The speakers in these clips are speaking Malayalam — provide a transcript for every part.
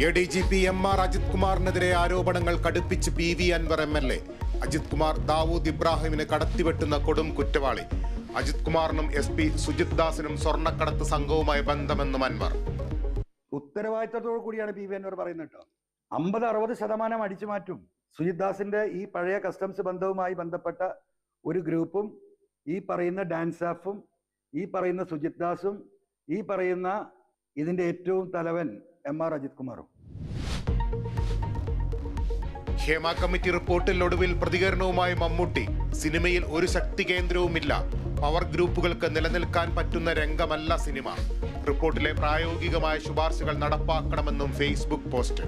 ADGP MR അജിത് കുമാറിനെതിരെ ആരോപണങ്ങൾ കടുപ്പിച്ച് PV അൻവർ MLA. അജിത് കുമാർ ദാവൂദ് ഇബ്രാഹിമിനെ കടത്തിവെട്ടുന്ന കൊടും കുറ്റവാളി. അജിത് കുമാറിനും SP സുജിത് ദാസിനും സ്വർണ്ണക്കടത്ത് സംഘവുമായി ബന്ധമെന്നും അൻവർ. ഉത്തരവാദിത്തത്തോടു കൂടിയാണ് PV അൻവർ പറയുന്നത് കേട്ടോ. 50-60% അടിച്ചു മാറ്റും. സുജിത് ദാസിന്റെ ഈ പഴയ കസ്റ്റംസ് ബന്ധവുമായി ബന്ധപ്പെട്ട ഒരു ഗ്രൂപ്പും, ഈ പറയുന്ന ഡാൻസ് ആഫും, ഈ പറയുന്ന സുജിത് ദാസും, ഈ പറയുന്ന ഇതിന്റെ ഏറ്റവും തലവൻ MR അജിത് കുമാറും. ഹേമ കമ്മിറ്റി റിപ്പോർട്ടിൽ ഒടുവിൽ പ്രതികരണവുമായി മമ്മൂട്ടി. സിനിമയിൽ ഒരു ശക്തി കേന്ദ്രവുമില്ല. പവർ ഗ്രൂപ്പുകൾക്ക് നിലനിൽക്കാൻ പറ്റുന്ന രംഗമല്ല സിനിമ. റിപ്പോർട്ടിലെ പ്രായോഗികമായ ശുപാർശകൾ നടപ്പാക്കണമെന്നും ഫേസ്ബുക്ക് പോസ്റ്റ്.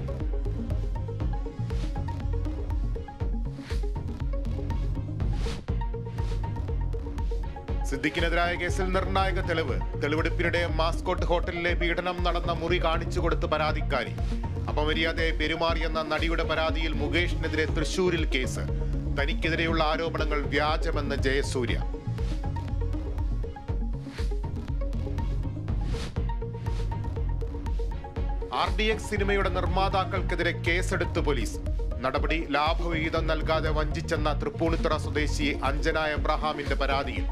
സിദ്ദിഖിനെതിരായ കേസിൽ നിർണായക തെളിവ്. തെളിവെടുപ്പിനിടെ മാസ്കോട്ട് ഹോട്ടലിലെ പീഡനം നടന്ന മുറി കാണിച്ചു കൊടുത്ത് പരാതിക്കാരി. അപമര്യാദയായി പെരുമാറിയെന്ന നടിയുടെ പരാതിയിൽ മുകേഷിനെതിരെ തൃശൂരിൽ കേസ്. തനിക്കെതിരെയുള്ള ആരോപണങ്ങൾ വ്യാജമെന്ന് ജയസൂര്യ. RDX സിനിമയുടെ നിർമ്മാതാക്കൾക്കെതിരെ കേസെടുത്ത് പോലീസ്. നടപടി ലാഭവിഹിതം നൽകാതെ വഞ്ചിച്ചെന്ന തൃപ്പൂണിത്തുറ സ്വദേശി അഞ്ജന എബ്രഹാമിന്റെ പരാതിയിൽ.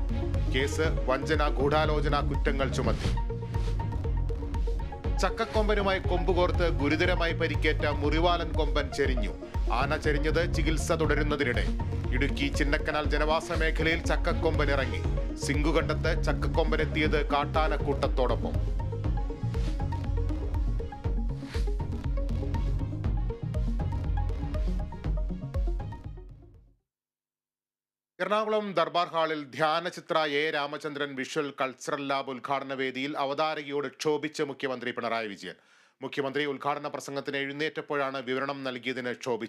കേസ് വഞ്ചന, ഗൂഢാലോചന കുറ്റങ്ങൾ ചുമത്തി. ചക്കക്കൊമ്പനുമായി കൊമ്പുകോർത്ത് ഗുരുതരമായി പരിക്കേറ്റ മുറിവാലൻ കൊമ്പൻ ചെരിഞ്ഞു. ആന ചെരിഞ്ഞത് ചികിത്സ തുടരുന്നതിനിടെ. ഇടുക്കി ചിന്നക്കനാൽ ജനവാസ മേഖലയിൽ ചക്കക്കൊമ്പൻ ഇറങ്ങി. സിംഗുകണ്ടത്ത് ചക്കക്കൊമ്പനെത്തിയത് കാട്ടാനക്കൂട്ടത്തോടൊപ്പം. എറണാകുളം ദർബാർ ഹാളിൽ ധ്യാനചിത്ര A. Ramachandran visual cultural lab ഉദ്ഘാടന വേദിയിൽ അവതാരകയോട് ക്ഷോഭിച്ച് മുഖ്യമന്ത്രി പിണറായി വിജയൻ. മുഖ്യമന്ത്രി ഉദ്ഘാടന പ്രസംഗത്തിന് എഴുന്നേറ്റപ്പോഴാണ് വിവരണം നൽകിയതിന് ക്ഷോഭിച്ചത്.